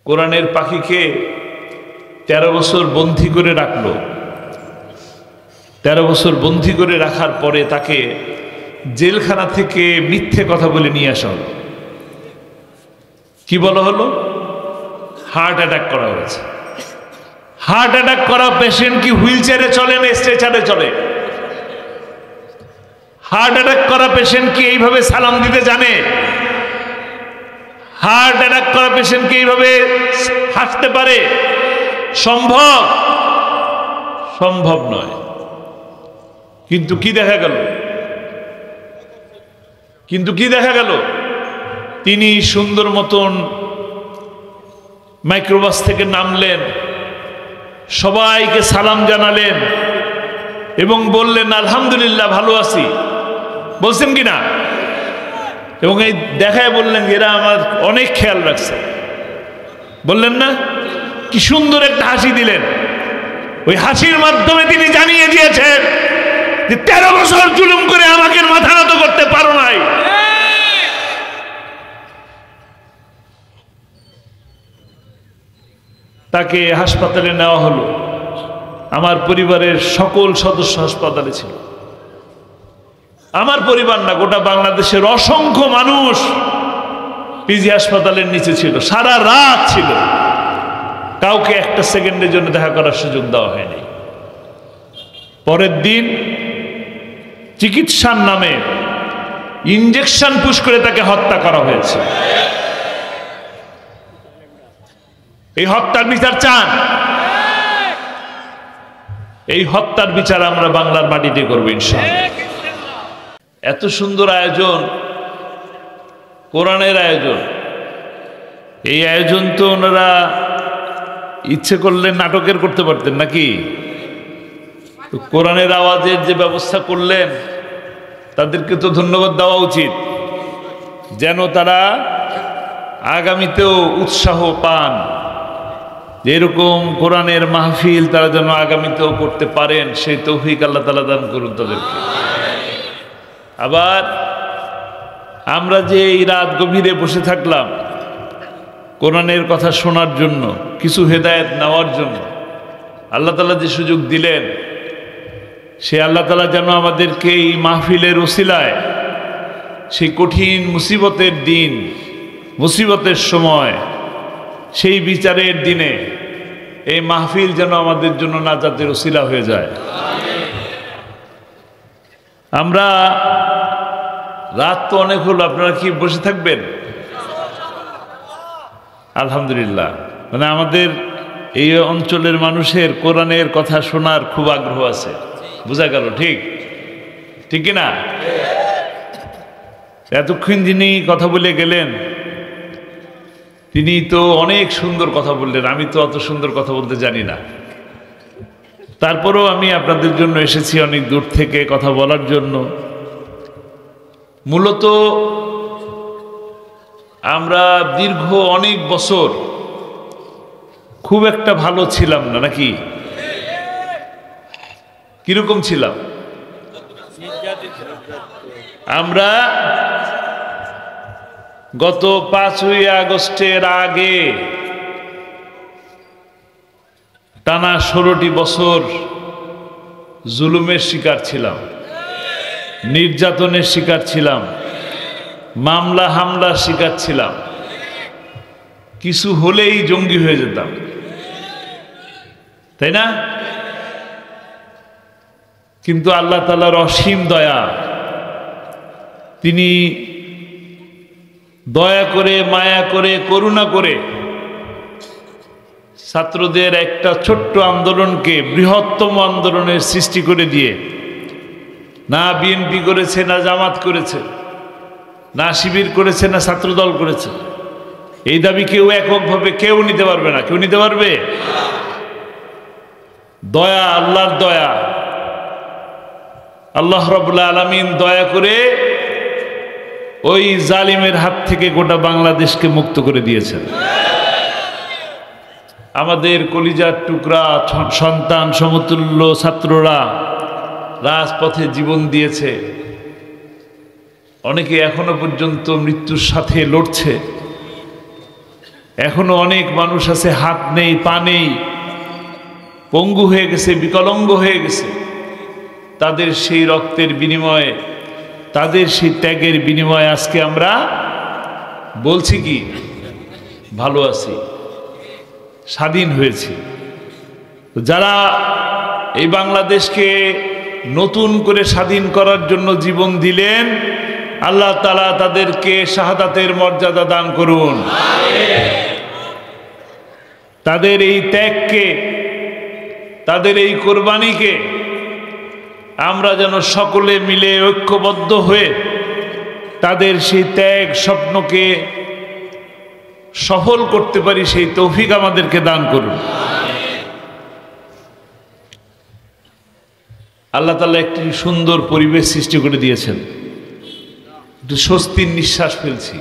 কোরআনের পাখিকে 13 বছর বন্দী করে রাখলো। 13 বছর বন্দী করে রাখার পরে তাকে জেলখানা থেকে মিথ্যে কথা বলে নিয়ে আসা হলো। কি বলা হলো? হার্ট অ্যাটাক করা হয়েছে। হার্ট অ্যাটাক করা পেশেন্ট কি হুইল চেয়ারে চলে না স্ট্রেচারে চলে? হার্ট অ্যাটাক করা পেশেন্ট কি এইভাবে সালাম দিতে জানে? হার্ট অ্যাটাক করা পেশেন্ট কি এইভাবে হাসতে পারে? সম্ভব? সম্ভব নয়। কিন্তু কি দেখা গেল? তিনি সুন্দর মতন মাইক্রোবাস থেকে নামলেন, সবাইকে সালাম জানালেন এবং বললেন আলহামদুলিল্লাহ ভালো আছি। বলছেন কিনা? এবং এই দেখায় বললেন এরা আমার অনেক খেয়াল রাখছে। বললেন না? কি সুন্দর একটা হাসি দিলেন। ওই হাসির মাধ্যমে তিনি জানিয়ে দিয়েছেন যে 13 বছর জুলুম করে আমাকে মাথা নত করতে পারো নাই। তাকে হাসপাতালে নেওয়া হলো। আমার পরিবারের সকল সদস্য হাসপাতালে ছিল। আমার পরিবার না, গোটা বাংলাদেশের অসংখ্য মানুষ পিজি হাসপাতালের নিচে ছিল, সারা রাত ছিল। কাউকে একটা সেকেন্ডের জন্য দেখা করার সুযোগ দেওয়া হয়নি। পরের দিন চিকিৎসার নামে ইনজেকশন পুশ করে তাকে হত্যা করা হয়েছে। এই হত্যার বিচার চান? এই হত্যার বিচার আমরা বাংলার মাটিতে করব ইনশাআল্লাহ। এত সুন্দর আয়োজন, কোরআনের আয়োজন। এই আয়োজন তো ওনারা ইচ্ছে করলে নাটকের করতে পারতেন নাকি? কোরআনের আওয়াজের যে ব্যবস্থা করলেন তাদেরকে তো ধন্যবাদ দেওয়া উচিত, যেন তারা আগামীতেও উৎসাহ পান। যেরকম কোরআনের মাহফিল তারা যেন আগামীতেও করতে পারেন, সেই তৌফিক আল্লাহ তাআলা দান করুন তাদেরকে। আবার আমরা যে এই রাত গভীরে বসে থাকলাম কোরআনের কথা শোনার জন্য, কিছু হেদায়েত নেওয়ার জন্য, আল্লাহ তাআলা যে সুযোগ দিলেন, সে আল্লাহ তাআলা যেন আমাদেরকে এই মাহফিলের ওসিলায় সেই কঠিন মুসিবতের দিন, মুসিবতের সময়, সেই বিচারের দিনে এই মাহফিল যেন আমাদের জন্য নাজাতের ওসিলা হয়ে যায়। আমরা রাত তো অনেক হলো, আপনারা কি বসে থাকবেন? আলহামদুলিল্লাহ। মানে আমাদের এই অঞ্চলের মানুষের কোরআনের কথা শোনার খুব আগ্রহ আছে, বোঝা গেল। ঠিক ঠিক কিনা? এতক্ষণ যিনি কথা বলে গেলেন তিনি তো অনেক সুন্দর কথা বললেন। আমি তো অত সুন্দর কথা বলতে জানি না, তারপরেও আমি আপনাদের জন্য এসেছি অনেক দূর থেকে কথা বলার জন্য। মূলত আমরা দীর্ঘ অনেক বছর খুব একটা ভালো ছিলাম না, নাকি? কিরকম ছিলাম আমরা? গত 5ই আগস্টের আগে টানা 16টি বছর জুলুমের শিকার ছিলাম, নির্যাতনের শিকার ছিলাম, মামলা হামলার শিকার ছিলাম। কিছু হলেই জঙ্গি হয়ে যেতাম, তাই না? কিন্তু আল্লাহ তাআলার অসীম দয়া, তিনি দয়া করে, মায়া করে, করুণা করে ছাত্রদের একটা ছোট্ট আন্দোলনকে বৃহত্তম আন্দোলনের সৃষ্টি করে দিয়ে, না বিএনপি করেছে, না জামাত করেছে, না শিবির করেছে, না ছাত্রদল করেছে, এই দাবি কেউ এককভাবে কেউ নিতে পারবে না। কেউ নিতে পারবে? দয়া, আল্লাহর দয়া। আল্লাহ রাব্বুল আলামিন দয়া করে ওই জালিমের হাত থেকে গোটা বাংলাদেশকে মুক্ত করে দিয়েছেন। আমাদের কলিজার টুকরা সন্তান সমতুল্য ছাত্ররা রাজপথে জীবন দিয়েছে, অনেকে এখনো পর্যন্ত মৃত্যুর সাথে লড়ছে। এখনো অনেক মানুষ আছে হাত নেই, পা নেই, পঙ্গু হয়ে গেছে, বিকলাঙ্গ হয়ে গেছে। তাদের সেই রক্তের বিনিময়ে, তাদের সেই ত্যাগের বিনিময়ে আজকে আমরা বলছি কি ভালো আছি, স্বাধীন হয়েছি। যারা এই বাংলাদেশকে নতুন করে স্বাধীন করার জন্য জীবন দিলেন, আল্লাহ তাআলা তাদেরকে শাহাদাতের মর্যাদা দান করুন। তাদের এই ত্যাগকে, তাদের এই কোরবানিকে আমরা যেন সকলে মিলে ঐক্যবদ্ধ হয়ে তাদের সেই ত্যাগ স্বপ্নকে সফল করতে পারি, সেই তৌফিক আমাদেরকে দান করুন। আল্লাহ তাআলা একটি সুন্দর পরিবেশ সৃষ্টি করে দিয়েছেন, একটু স্বস্তির নিঃশ্বাস ফেলছি।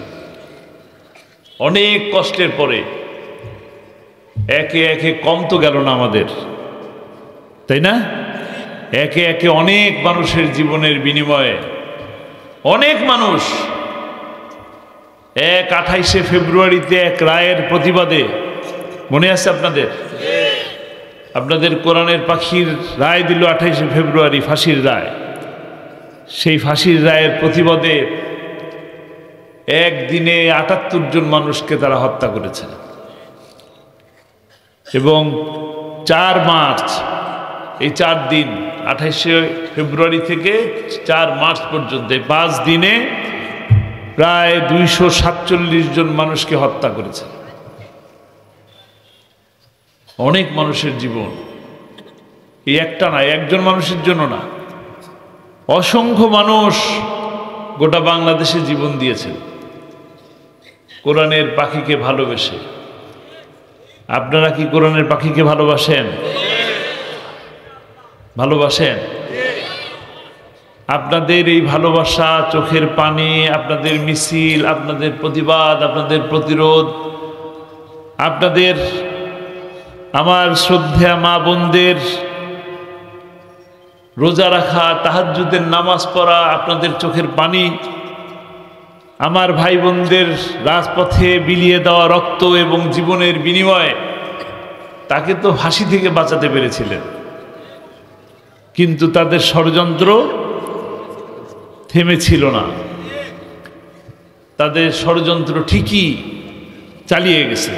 অনেক কষ্টের পরে একে একে কম তো গেল না আমাদের, তাই না? একে একে অনেক মানুষের জীবনের বিনিময়ে অনেক মানুষ 28শে ফেব্রুয়ারিতে এক রায়ের প্রতিবাদে, মনে আছে আপনাদের? আপনাদের কোরআনের পাখির রায় দিল 28শে ফেব্রুয়ারি, ফাঁসির রায়। সেই ফাঁসির রায়ের প্রতিবাদে একদিনে 78 জন মানুষকে তারা হত্যা করেছে। এবং 4 মার্চ, এই 4 দিন, 28শে ফেব্রুয়ারি থেকে 4 মার্চ পর্যন্ত 5 দিনে প্রায় 247 জন মানুষকে হত্যা করেছে। অনেক মানুষের জীবন, এই একটা না, একজন মানুষের জন্য না, অসংখ্য মানুষ গোটা বাংলাদেশে জীবন দিয়েছেন কোরআনের পাখিকে ভালোবেসে। আপনারা কি কোরআনের পাখিকে ভালোবাসেন? ভালোবাসেন? আপনাদের এই ভালোবাসা, চোখের পানি, আপনাদের মিছিল, আপনাদের প্রতিবাদ, আপনাদের প্রতিরোধ, আপনাদের আমার শ্রদ্ধেয়া মা বোনদের রোজা রাখা, তাহাজ্জুদের নামাজ পড়া, আপনাদের চোখের পানি, আমার ভাই বোনদের রাজপথে বিলিয়ে দেওয়া রক্ত এবং জীবনের বিনিময়ে তাকে তো ফাঁসি থেকে বাঁচাতে পেরেছিলেন, কিন্তু তাদের ষড়যন্ত্র থেমেছিল না। তাদের ষড়যন্ত্র ঠিকই চালিয়ে গেছে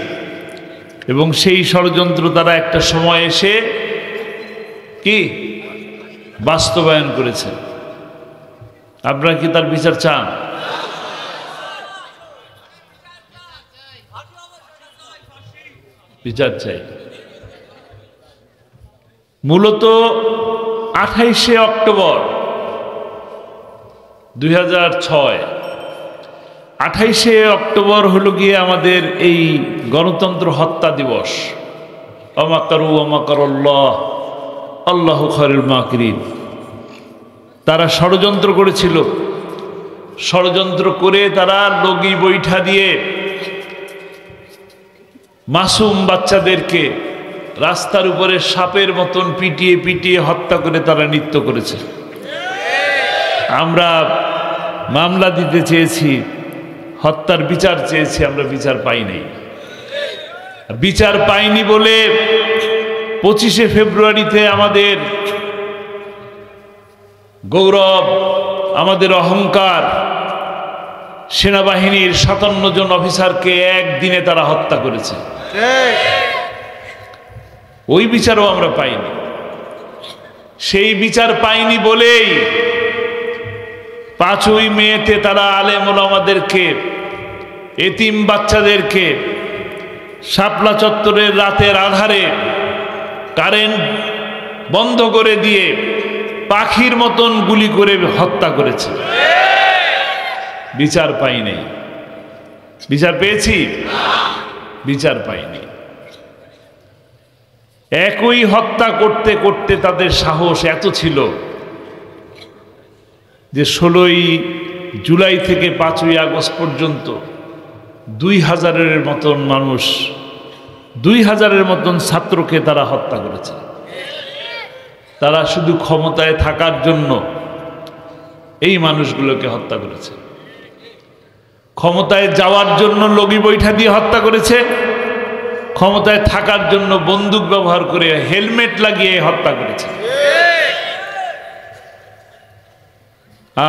এবং সেই ষড়যন্ত্র তারা একটা সময় এসে কি বাস্তবায়ন করেছে। আপনারা কি তার বিচার চান? বিচার চাই। মূলত 28শে অক্টোবর 2006, 28শে অক্টোবর হলো গিয়ে আমাদের এই গণতন্ত্র হত্যা দিবস। অমাকারু অমাকারুল্লাহ আল্লাহু খায়রুল মাকিরিন। তারা ষড়যন্ত্র করেছিল, ষড়যন্ত্র করে তারা লগি বৈঠা দিয়ে মাসুম বাচ্চাদেরকে রাস্তার উপরে সাপের মতন পিটিয়ে পিটিয়ে হত্যা করে তারা নৃত্য করেছে। আমরা মামলা দিতে চেয়েছি, হত্যার বিচার চেয়েছি, আমরা বিচার পাই নাই। বিচার পাইনি বলে 25শে ফেব্রুয়ারিতে আমাদের গৌরব, আমাদের অহংকার, সেনাবাহিনীর 57 জন অফিসারকে একদিনে তারা হত্যা করেছে। ওই বিচারও আমরা পাইনি। সেই বিচার পাইনি বলেই 5ই মেতে তারা আলেম ওলামাদেরকে, এতিম বাচ্চাদেরকে শাপলা চত্বরের রাতের আধারে কারেন্ট বন্ধ করে দিয়ে পাখির মতন গুলি করে হত্যা করেছে। বিচার পাইনি। বিচার পেয়েছি? বিচার পাইনি। একই হত্যা করতে করতে তাদের সাহস এত ছিল যে 16ই জুলাই থেকে 5ই আগস্ট পর্যন্ত 2000-এর মতন মানুষ, 2000-এর মতন ছাত্রকে তারা হত্যা করেছে। তারা শুধু ক্ষমতায় থাকার জন্য এই মানুষগুলোকে হত্যা করেছে। ক্ষমতায় যাওয়ার জন্য লগি বৈঠা দিয়ে হত্যা করেছে। ক্ষমতায় থাকার জন্য বন্দুক ব্যবহার করে হেলমেট লাগিয়ে হত্যা করেছে।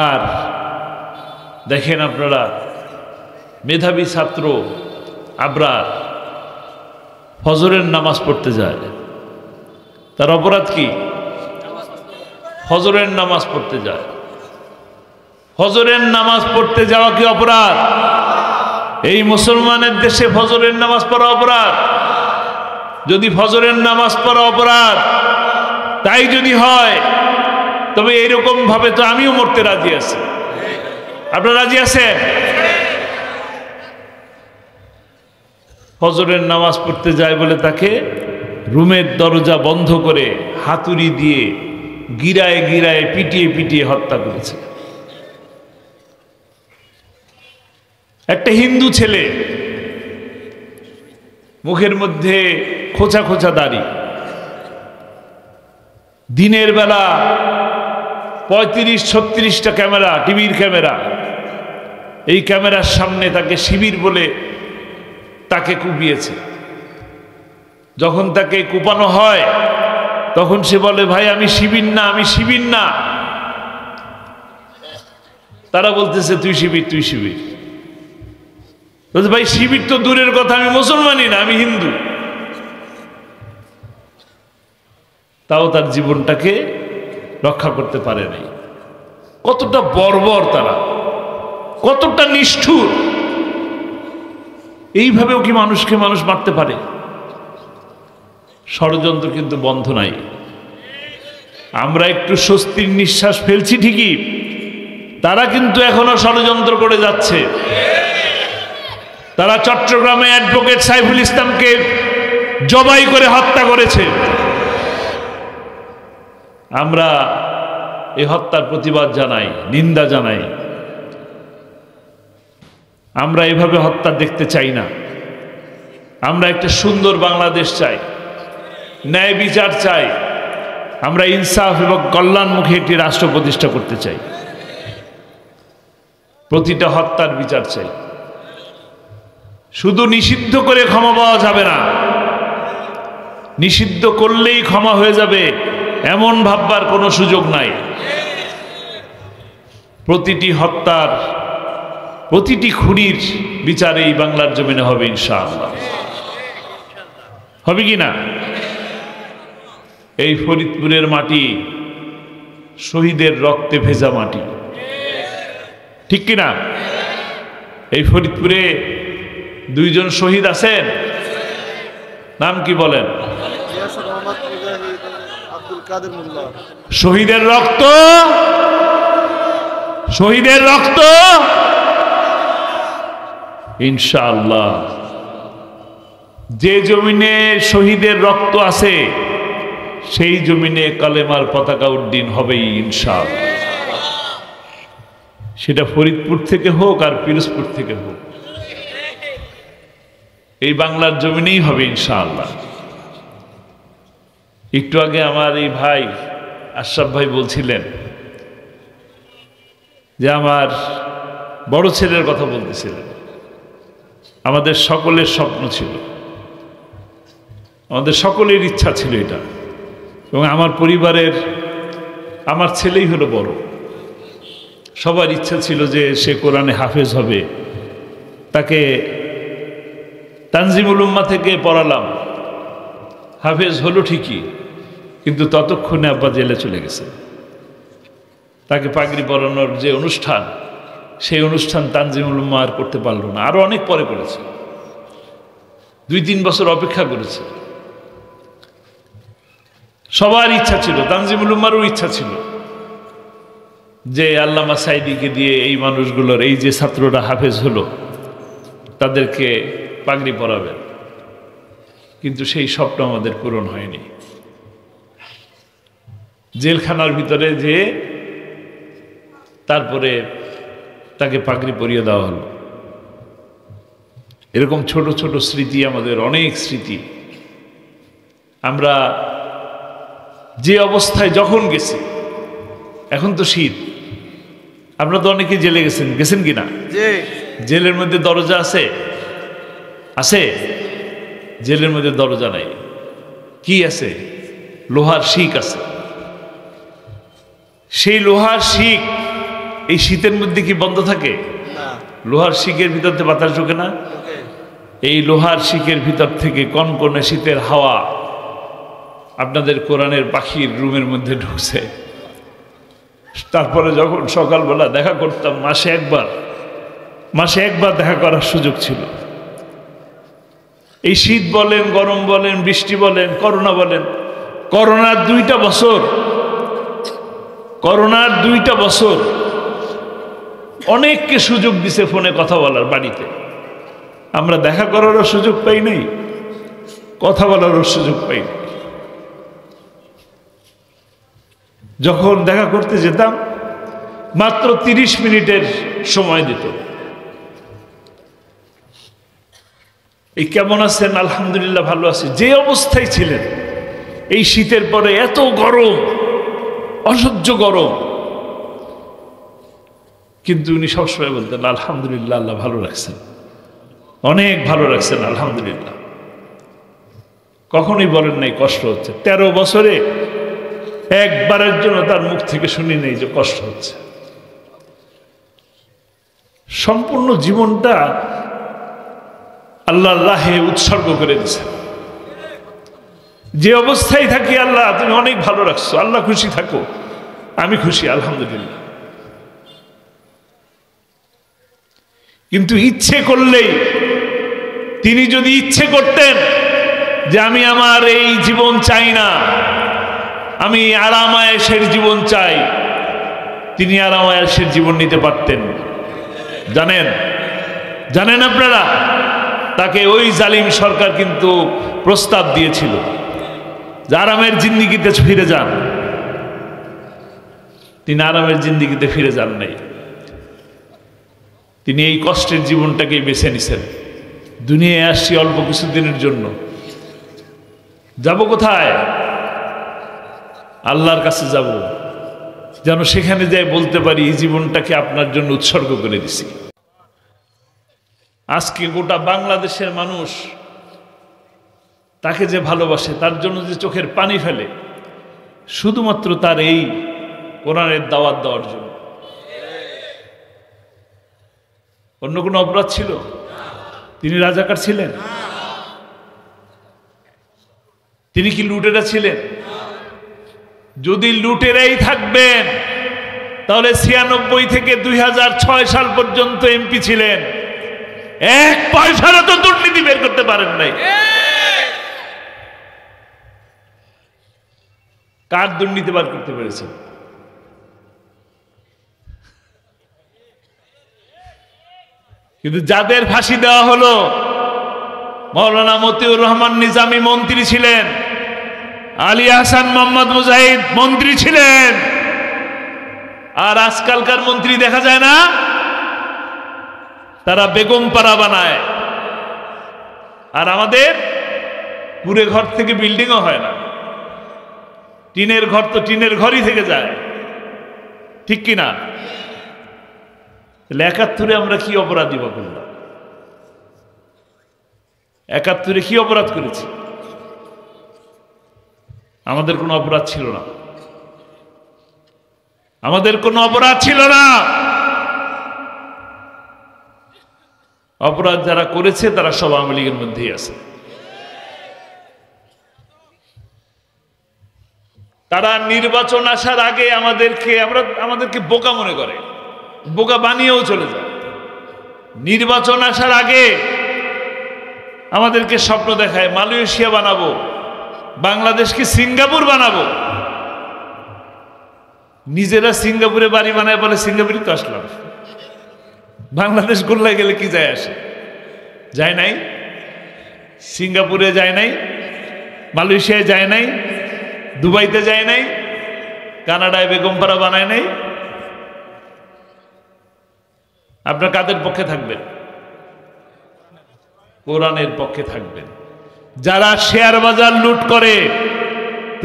আর দেখেন আপনারা, মেধাবী ছাত্র আবরার ফজরের নামাজ পড়তে যায়, তার অপরাধ কি? ফজরের নামাজ পড়তে যায়। ফজরের নামাজ পড়তে যাওয়া কি অপরাধ? এই মুসলমানের দেশে ফজরের নামাজ পড়া অপরাধ? যদি ফজরের নামাজ পড়া অপরাধ তাই যদি হয়, তবে এরকম ভাবে তো আমিও মরতে রাজি আছি। আপনারা রাজি আছেন? ফজরের নামাজ পড়তে যায় বলে তাকে রুমের দরজা বন্ধ করে হাতুড়ি দিয়ে গিরায় গিরায় পিটিয়ে পিটিয়ে হত্যা করেছে। একটা হিন্দু ছেলে, মুখের মধ্যে খোঁচা খোঁচা দাড়ি, দিনের বেলা 35-36টা ক্যামেরা, টিভির ক্যামেরা, এই ক্যামেরার সামনে তাকে শিবির বলে তাকে কুপিয়েছে। যখন তাকে কুপানো হয় তখন সে বলে, ভাই আমি শিবির না, আমি শিবির না। তারা বলতেছে তুই শিবির, তুই শিবির। বলছে ভাই শিবির তো দূরের কথা, আমি মুসলমানই না, আমি হিন্দু। তাও তার জীবনটাকে রক্ষা করতে পারে নাই। কতটা বর্বর তারা, কতটা নিষ্ঠুর! এইভাবেও কি মানুষকে মানুষ মারতে পারে? ষড়যন্ত্র কিন্তু বন্ধ নাই। আমরা একটু স্বস্তির নিঃশ্বাস ফেলছি ঠিকই, তারা কিন্তু এখনো ষড়যন্ত্র করে যাচ্ছে। তারা চট্টগ্রামে অ্যাডভোকেট সাইফুল ইসলামকে জবাই করে হত্যা করেছে। আমরা এই হত্যার প্রতিবাদ জানাই, নিন্দা জানাই। আমরা এভাবে হত্যা দেখতে চাই না। আমরা একটা সুন্দর বাংলাদেশ চাই, ন্যায় বিচার চাই। আমরা ইনসাফ এবং কল্যাণমুখী একটি রাষ্ট্র প্রতিষ্ঠা করতে চাই। প্রতিটা হত্যার বিচার চাই। শুধু নিষিদ্ধ করে ক্ষমা পাওয়া যাবে না। নিষিদ্ধ করলেই ক্ষমা হয়ে যাবে এমন ভাববার কোনো সুযোগ নাই। প্রতিটি হত্যার, প্রতিটি খুনির বিচার এই বাংলার জমিনে হবে ইনশাআল্লাহ। হবে কি না? এই ফরিদপুরের মাটি শহীদের রক্তে ভেজা মাটি, ঠিক কিনা? এই ফরিদপুরে 2 জন শহীদ আছেন, নাম কি বলেন? শহীদের রক্ত, শহীদের রক্ত ইনশাআল্লাহ যে জমিনে শহীদের রক্ত আছে সেই জমিনে কালেমার পতাকা উড্ডীন হবেই ইনশাআল্লাহ। সেটা ফরিদপুর থেকে হোক আর পিরোজপুর থেকে হোক, এই বাংলার জমিনেই হবে ইনশাআল্লাহ। একটু আগে আমার এই ভাই আশরাফ ভাই বলছিলেন যে আমার বড় ছেলের কথা বলতেছিলেন। আমাদের সকলের স্বপ্ন ছিল, আমাদের সকলের ইচ্ছা ছিল এটা, এবং আমার পরিবারের আমার ছেলেই হলো বড়। সবার ইচ্ছা ছিল যে সে কোরআনে হাফেজ হবে। তাকে তানজিমুল উম্মাহ থেকে পড়ালাম, হাফেজ হলো ঠিকই, কিন্তু ততক্ষণে আব্বা জেলে চলে গেছে। তাকে পাগড়ি পরানোর যে অনুষ্ঠান, সেই অনুষ্ঠান তানজিমুল উম্মাহ আর করতে পারল না, আরো অনেক পরে করেছে। 2-3 বছর অপেক্ষা করেছে। সবার ইচ্ছা ছিল, তানজিমুল উম্মাহরও ইচ্ছা ছিল যে আল্লামা সাইদিকে দিয়ে এই মানুষগুলোর, এই যে ছাত্ররা হাফেজ হলো, তাদেরকে পাগড়ি পরাবেন, কিন্তু সেই স্বপ্ন আমাদের পূরণ হয়নি। জেলখানার ভিতরে যে তারপরে তাকে পাগড়ি পরিয়ে দেওয়া হলো। এরকম ছোট ছোট স্মৃতি, আমাদের অনেক স্মৃতি। আমরা যে অবস্থায় যখন গেছি, এখন তো শীত, আপনারা তো অনেকে জেলে গেছেন, গেছেন কিনা? জেলের মধ্যে দরজা আছে, আছে জেলের মধ্যে দরজা নাই, কি আছে? লোহার শিক আছে। সেই লোহার শিক এই শীতের মধ্যে কি বন্ধ থাকে? লোহার শিকের ভিতর থেকে বাতাস ঢোকে না? এই লোহার শিকের ভিতর থেকে কনকনে শীতের হাওয়া আপনাদের কোরআনের পাখির রুমের মধ্যে ঢুকছে। তারপরে যখন সকালবেলা দেখা করতাম, মাসে একবার দেখা করার সুযোগ ছিল। এই শীত বলেন, গরম বলেন, বৃষ্টি বলেন, করোনা বলেন, করোনার 2টা বছর অনেককে সুযোগ দিছে ফোনে কথা বলার, বাড়িতে। আমরা দেখা করারও সুযোগ পাই নাই, কথা বলারও সুযোগ পাই নাই। যখন দেখা করতে যেতাম মাত্র 30 মিনিটের সময় দিত। এই কেমন আছেন? আলহামদুলিল্লাহ ভালো আছি। যে অবস্থায় ছিলেন, এই শীতের পরে এত গরম, অসহ্য গরম, কিন্তু উনি সবসময় বলতেন আলহামদুলিল্লাহ, আল্লাহ ভালো রাখছেন, অনেক ভালো রাখছেন, আলহামদুলিল্লাহ। কখনোই বলেন নাই কষ্ট হচ্ছে। 13 বছরে একবারের জন্য তার মুখ থেকে শুনি নেই যে কষ্ট হচ্ছে। সম্পূর্ণ জীবনটা আল্লাহ রাহে উৎসর্গ করে দিয়েছেন। যে অবস্থায় থাকি, আল্লাহ তুমি অনেক ভালো রাখছো, আল্লাহ খুশি থাকো, আমি খুশি, আলহামদুলিল্লাহ। কিন্তু ইচ্ছে করলেই, তিনি যদি ইচ্ছে করতেন যে আমি আমার এই জীবন চাই না, আমি আরামায়েশের জীবন চাই, তিনি আরামায়েশের জীবন নিতে পারতেন। জানেন আপনারা, তাকে ওই জালিম সরকার কিন্তু প্রস্তাব দিয়েছিল যে আরামের জিন্দিগিতে ফিরে যান। তিনি আরামের জিন্দিগিতে ফিরে যান নাই, তিনি এই কষ্টের জীবনটাকেই বেছে নিছেন। দুনিয়ায় আসছি অল্প কিছুদিনের জন্য, যাব কোথায়? আল্লাহর কাছে যাব, যেন সেখানে যাই বলতে পারি এই জীবনটাকে আপনার জন্য উৎসর্গ করে দিছি। আজকে গোটা বাংলাদেশের মানুষ তাকে যে ভালোবাসে, তার জন্য যে চোখের পানি ফেলে, শুধুমাত্র তার এই কোরআনের দাওয়াত দেওয়ার জন্য। অন্য কোনো অপরাধ ছিল? তিনি রাজাকার ছিলেন? তিনি কি লুটেরা ছিলেন? যদি লুটেরাই থাকবেন তাহলে 96 থেকে 2006 সাল পর্যন্ত এমপি ছিলেন, 1 পয়সারও তো দুর্নীতি বের করতে পারেন নাই। কার দুর্নীতি বার করতে পেরেছেন? কিন্তু যাদের ফাঁসি দেওয়া হলো, মৌলানা মতিউর রহমান নিজামী মন্ত্রী ছিলেন, আলী হাসান মোহাম্মদ মুজাহিদ মন্ত্রী ছিলেন, আর আজকালকার মন্ত্রী দেখা যায় না, তারা বেগম পাড়া বানায়। আর আমাদের কুড়ে ঘর থেকে বিল্ডিংও হয় না, টিনের ঘর তো টিনের ঘরই থেকে যায়, ঠিক কিনা? 71-এ আমরা কি অপরাধী করলাম? 71-এ কি অপরাধ করেছি? আমাদের কোনো অপরাধ ছিল না, আমাদের কোনো অপরাধ ছিল না। অপরাধ যারা করেছে তারা সব আওয়ামী লীগের মধ্যেই আছে। তারা নির্বাচন আসার আগে আমাদেরকে বোকা মনে করে, বোকা বানিয়েও চলে যায়। নির্বাচন আসার আগে আমাদেরকে স্বপ্ন দেখায় মালয়েশিয়া বানাবো, বাংলাদেশকে সিঙ্গাপুর বানাবো। নিজেরা সিঙ্গাপুরে বাড়ি বানায় বলে সিঙ্গাপুরই তো আসলাম, বাংলাদেশ গোল্লায় গেলে কি যায় আসে? যায় নাই, সিঙ্গাপুরে যায় নাই, মালয়েশিয়ায় যায় নাই, দুবাইতে যায় নাই, কানাডায় বেগমপাড়া বানায় নাই। আপনার কাদের পক্ষে থাকবেন? কোরআনের পক্ষে থাকবেন। যারা শেয়ার বাজার লুট করে,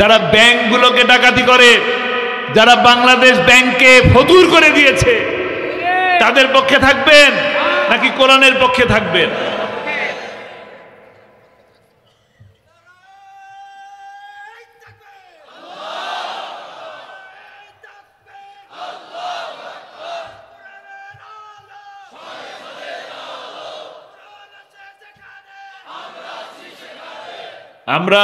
যারা ব্যাংকগুলোকে ডাকাতি করে, যারা বাংলাদেশ ব্যাংককে ফতুর করে দিয়েছে, তাদের পক্ষে থাকবেন নাকি কোরআনের পক্ষে থাকবেন? আমরা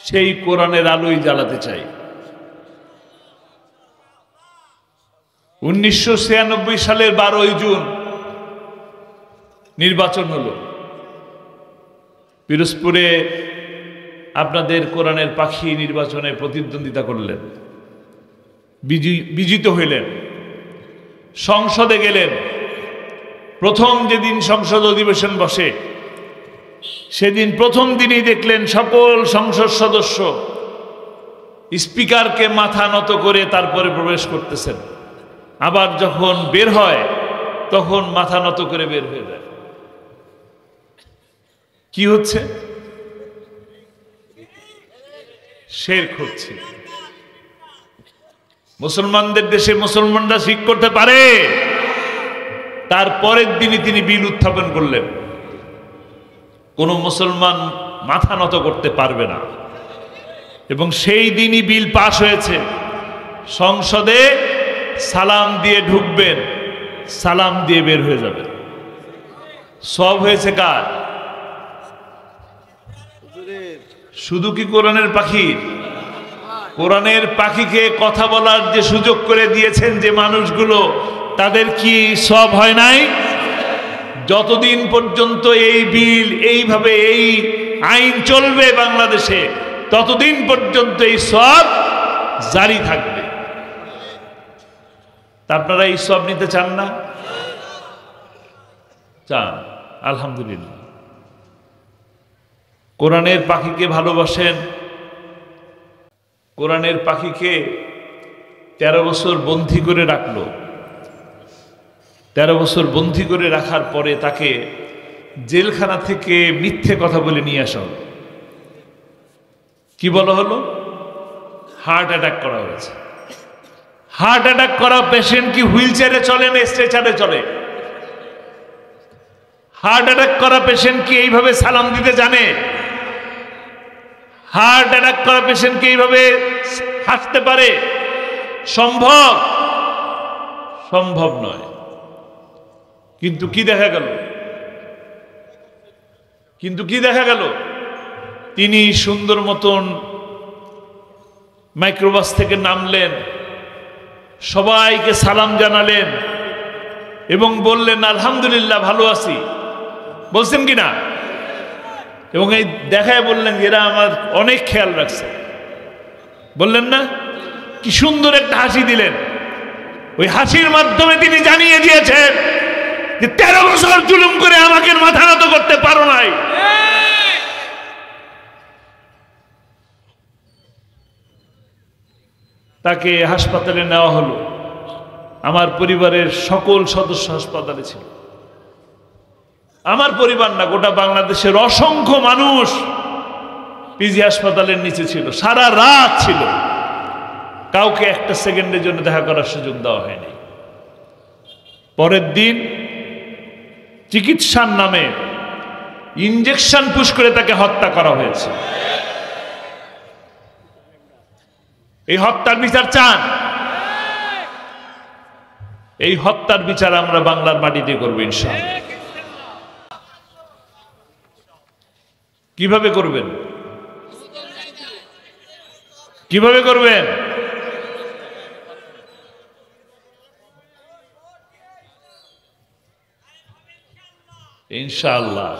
সেই কোরআনের আলোই জ্বালাতে চাই। 1996 সালের 12ই জুন নির্বাচন হলো। পিরোজপুরে আপনাদের কোরআনের পাখি নির্বাচনে প্রতিদ্বন্দ্বিতা করলেন, বিজিত হইলেন, সংসদে গেলেন। প্রথম যেদিন সংসদ অধিবেশন বসে সেদিন প্রথম দিনই দেখলেন সকল সংসদ সদস্য স্পিকারকে মাথা নত করে তারপরে প্রবেশ করতেছেন। আবার যখন বের হয় তখন মাথা নত করে বের হয়ে যায়। কি হচ্ছে? শিরক হচ্ছে। মুসলমানদের দেশে মুসলমানরা শিরক করতে পারে? তারপরের দিনই তিনি বিল উত্থাপন করলেন, কোন মুসলমান মাথা নত করতে পারবে না। এবং সেই দিনই বিল পাশ হয়েছে। সংসদে সালাম দিয়ে ঢুকবেন, সালাম দিয়ে বের হয়ে যাবেন। সব হয়েছে কার? শুধু কি কোরআনের পাখি? কোরআনের পাখিকে কথা বলার যে সুযোগ করে দিয়েছেন যে মানুষগুলো, তাদের কি সব হয় নাই? যতদিন পর্যন্ত এই বিল, এইভাবে এই আইন চলবে বাংলাদেশে, ততদিন পর্যন্ত এই সব জারি থাকবে। তা আপনারা এই সব নিতে চান না? চান, আলহামদুলিল্লাহ। কোরআনের পাখিকে ভালোবাসেন। কোরআনের পাখিকে 13 বছর বন্দী করে রাখলো। 13 বছর বন্দী করে রাখার পরে তাকে জেলখানা থেকে মিথ্যে কথা বলে নিয়ে আসা হলো। কি বলা হলো? হার্ট অ্যাটাক করা হয়েছে। হার্ট অ্যাটাক করা পেশেন্ট কি হুইল চেয়ারে চলে না স্ট্রেচারে চলে? হার্ট অ্যাটাক করা পেশেন্ট কি এইভাবে সালাম দিতে জানে? হার্ট অ্যাটাক করা পেশেন্ট কি এইভাবে হাসতে পারে? সম্ভব? সম্ভব নয়। কিন্তু কি দেখা গেল? তিনি সুন্দর মতন মাইক্রোবাস থেকে নামলেন, সবাইকে সালাম জানালেন এবং বললেন আলহামদুলিল্লাহ ভালো আছি। বলছেন কিনা? এবং এই দেখায় বললেন এরা আমার অনেক খেয়াল রাখছে। বললেন না? কি সুন্দর একটা হাসি দিলেন। ওই হাসির মাধ্যমে তিনি জানিয়ে দিয়েছেন যে 13 বছর জুলুম করে আমাকে মাথা নত করতে পারো নাই। তাকে হাসপাতালে নেওয়া হলো। আমার পরিবারের সকল সদস্য হাসপাতালে ছিল। আমার পরিবার না, গোটা বাংলাদেশের অসংখ্য মানুষ পিজি হাসপাতালের নিচে ছিল, সারা রাত ছিল। কাউকে একটা সেকেন্ডের জন্য দেখা করার সুযোগ দেওয়া হয়নি। পরের দিন চিকিৎসার নামে ইনজেকশন পুশ করে তাকে হত্যা করা হয়েছে। এই হত্যার বিচার চান? এই হত্যার বিচার আমরা বাংলার মাটিতে করব ইনশাআল্লাহ। কিভাবে করবেন? কিভাবে করবেন? ইনশাআল্লাহ।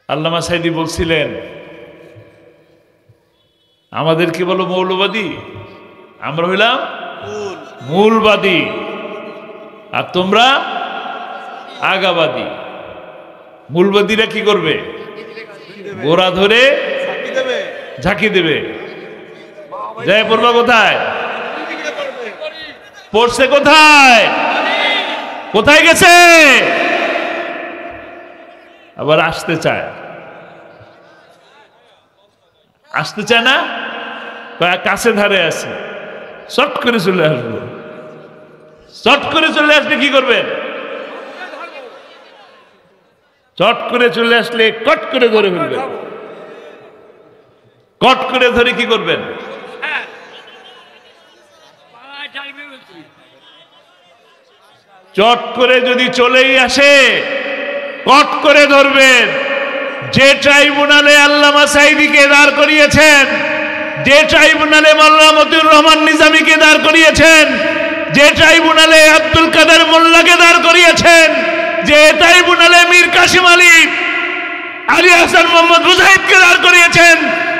আল্লামা সাইদি বলছিলেন আমাদেরকে বলো মৌলবাদী, আমরা হইলাম মূলবাদী, আর তোমরা আগাবাদী। মূলবাদীরা কি করবে? গোড়া ধরে ঝাঁকি দেবে। যায় পড়বা কোথায়? পড়ছে কোথায়? কোথায় গেছে? আবার আসতে চায়। আসতে চায় না, কাছে ধারে আছে, শর্ট করে চলে আসবো। শর্ট করে চলে আসলে কি করবেন? চট করে চলে আসলে কট করে ধরে ফেলবেন। কট করে ধরে কি করবেন? চট করে যদি চলেই আসে কট করে ধরবেন। যে ট্রাইব্যুনালে আল্লামা সাঈদীকে দাঁড় করিয়েছেন, যে ট্রাইব্যুনালে মাওলানা মতিউর রহমান নিজামীকে দাঁড় করিয়েছেন, যে ট্রাইব্যুনালে আব্দুল কাদের মোল্লাকে দাঁড় করিয়েছেন, যে ট্রাইব্যুনালে মীর কাসিম আলী, আলী হাসান মোহাম্মদ মুজাহিদকে দাঁড় করিয়েছেন,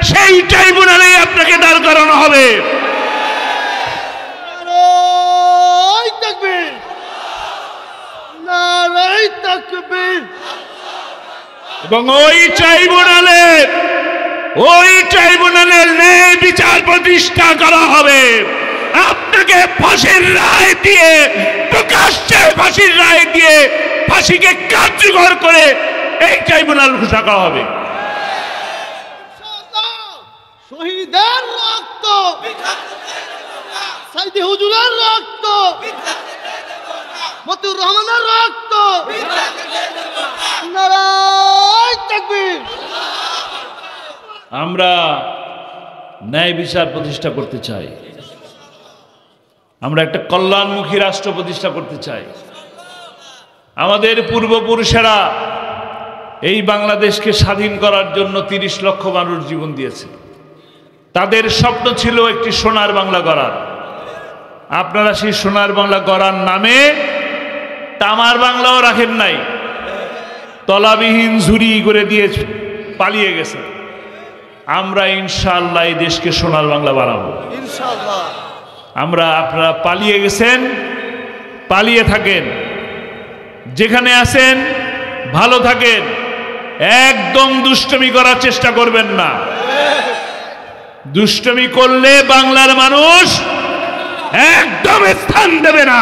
সেই ট্রাইব্যুনালে আপনাকে দাঁড় করানো হবে। নারায়ে তাকবীর, নারায়ে তাকবীর। এবং ওই ট্রাইব্যুনালের ন্যায় বিচার প্রতিষ্ঠা করা হবে। আপনাকে ফাঁসির রায় দিয়ে, প্রকাশ্যে ফাঁসির রায় দিয়ে ফাঁসিকে কার্যকর করে এই ট্রাইব্যুনাল ঘোষণা করা হবে। শহীদের রক্ত, সাইদি হুজুরের রক্ত, মতিউর রহমানের রক্ত, নারায়ে তাকবীর। আমরা ন্যায় বিচার প্রতিষ্ঠা করতে চাই। আমরা একটা কল্যাণমুখী রাষ্ট্র প্রতিষ্ঠা করতে চাই। আমাদের পূর্বপুরুষেরা এই বাংলাদেশকে স্বাধীন করার জন্য 30 লক্ষ মানুষ জীবন দিয়েছে। তাদের স্বপ্ন ছিল একটি সোনার বাংলা গড়ার। আপনারা সেই সোনার বাংলা গড়ার নামে তামার বাংলাও রাখেন নাই, তলাবিহীন ঝুরি করে দিয়ে পালিয়ে গেছে। আমরা ইনশাআল্লাহ এই দেশকে সোনার বাংলা বানাবো ইনশাআল্লাহ। আপনারা পালিয়ে গেছেন, পালিয়ে থাকেন, যেখানে আছেন ভালো থাকেন, একদম দুষ্টমি করার চেষ্টা করবেন না। দুষ্টমি করলে বাংলার মানুষ একদম স্থান দেবে না,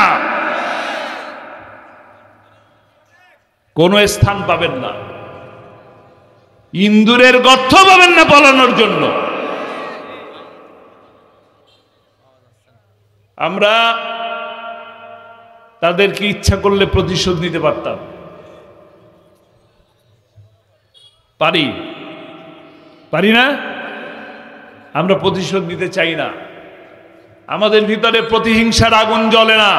কোনো স্থান পাবেন না, ইন্দুরের গর্ত পাবেন না পালানোর জন্য। আমরা তাদেরকে ইচ্ছা করলে প্রতিশোধ নিতে পারতাম, পারি না। আমরা প্রতিশোধ নিতে চাই না, আমাদের ভিতরে প্রতিহিংসার আগুন জ্বলে না।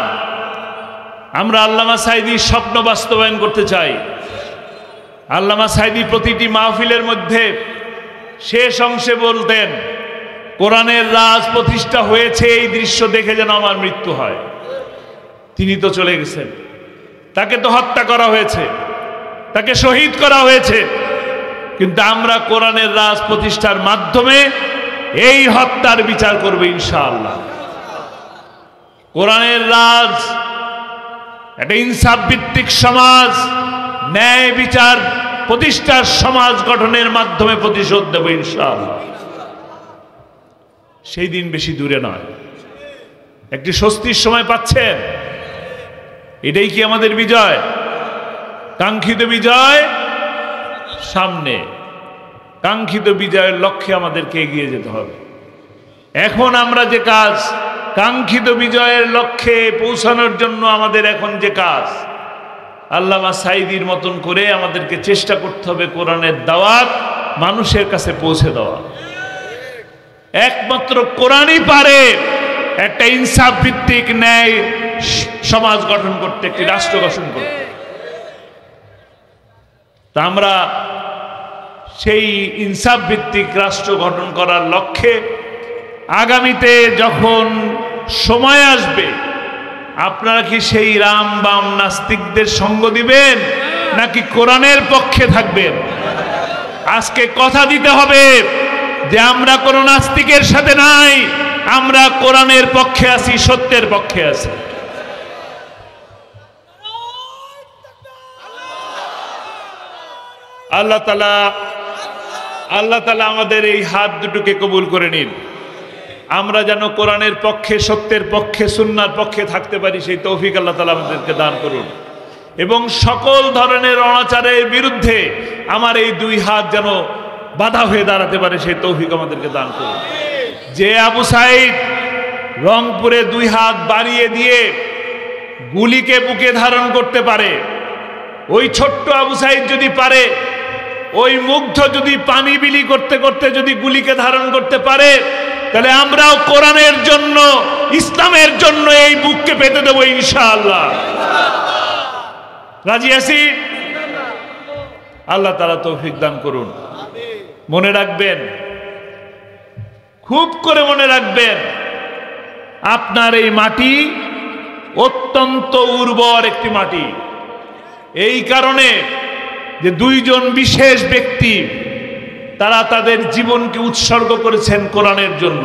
আমরা আল্লামা সাঈদীর স্বপ্ন বাস্তবায়ন করতে চাই। আল্লামা সাঈদী প্রতিটি মাহফিলের মধ্যে শেষ অংশে বলতেন, কোরআনের রাজ প্রতিষ্ঠা হয়েছে এই দৃশ্য দেখে যেন আমার মৃত্যু হয়। তিনি তো চলে গেছেন, তাকে তো হত্যা করা হয়েছে, তাকে শহীদ করা হয়েছে, কিন্তু আমরা কোরআনের রাজ প্রতিষ্ঠার মাধ্যমে এই হত্যার বিচার করব ইনশাআল্লাহ। কোরআনের রাজ একটা ইনসাফ ভিত্তিক সমাজ, ন্যায় বিচার প্রতিষ্ঠার সমাজ গঠনের মাধ্যমে প্রতিশোধ দেব ইনশাআল্লাহ। সেই দিন বেশি দূরে নয়, একটি স্বস্তির সময় পাচ্ছেন। এটাই কি আমাদের বিজয়? কাঙ্ক্ষিত বিজয় সামনে, কাঙ্ক্ষিত বিজয়ের লক্ষ্যে আমাদেরকে এগিয়ে যেতে হবে। এখন আমরা যে কাজ, কাঙ্ক্ষিত বিজয়ের লক্ষ্যে পৌঁছানোর জন্য আমাদের এখন যে কাজ, আল্লামা সাঈদীর মতন করে আমাদেরকে চেষ্টা করতে হবে কোরআনের দাওয়াত মানুষের কাছে পৌঁছে দেওয়া। একমাত্র কোরআনই পারে একটা ইনসাফ ভিত্তিক ন্যায় সমাজ গঠন করতে, একটি রাষ্ট্র গঠন করতে। তা আমরা সেই ইনসাফ ভিত্তিক রাষ্ট্র গঠন করার লক্ষ্যে আগামীতে যখন সময় আসবে, আপনারা কি সেই রাম বাম নাস্তিকদের সঙ্গ দিবেন নাকি কোরআনের পক্ষে থাকবেন? আজকে কথা দিতে হবে যে আমরা কোনো নাস্তিকের সাথে নাই, আমরা কোরআনের পক্ষে আছি, সত্যের পক্ষে আছি। আল্লাহ তাআলা আমাদের এই হাত দুটোকে কবুল করে নিন। আমরা যেন কোরআনের পক্ষে, সত্যের পক্ষে, সুন্নাহর পক্ষে থাকতে পারি, সেই তৌফিক আল্লাহ তাআলা আমাদেরকে দান করুন। এবং সকল ধরনের অনাচারের বিরুদ্ধে আমার এই দুই হাত যেন বাধা হয়ে দাঁড়াতে পারে, সেই তৌফিক আমাদেরকে দান করুন। যে আবু সাঈদ রংপুরে দুই হাত বাড়িয়ে দিয়ে গুলিকে বুকে ধারণ করতে পারে, ওই ছোট্ট আবু সাঈদ যদি পারে, ওই মুগ্ধ যদি পানি বিলি করতে করতে যদি গুলিকে ধারণ করতে পারে, তাহলে আমরাও কোরআনের জন্য, ইসলামের জন্য এই বুককে পেতে দেবো ইনশাআল্লাহ। রাজি আছি? আল্লাহ তাআলা তৌফিক দান করুন। মনে রাখবেন, খুব করে মনে রাখবেন, আপনার এই মাটি অত্যন্ত উর্বর একটি মাটি। এই কারণে যে দুইজন বিশেষ ব্যক্তি তারা তাদের জীবনকে উৎসর্গ করেছেন কোরআনের জন্য,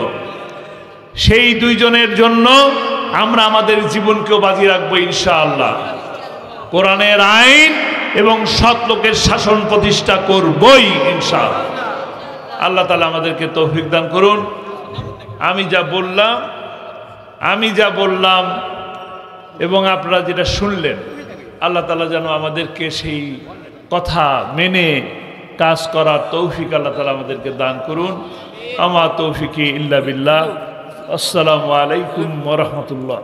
সেই দুইজনের জন্য আমরা আমাদের জীবনকেও বাজি রাখবো ইনশাআল্লাহ। কোরআনের আইন এবং সৎ লোকের শাসন প্রতিষ্ঠা করবই ইনশাআল্লাহ। আল্লাহ তাআলা আমাদেরকে তৌফিক দান করুন। আমি যা বললাম এবং আপনারা যেটা শুনলেন, আল্লাহ তাআলা যেন আমাদেরকে সেই কথা মেনে কাজ করার তৌফিক আল্লাহ তাআলা আমাদেরকে দান করুন। আমা তৌফিকি ইল্লা বিল্লাহ। আসসালামু আলাইকুম ওয়া রাহমাতুল্লাহ।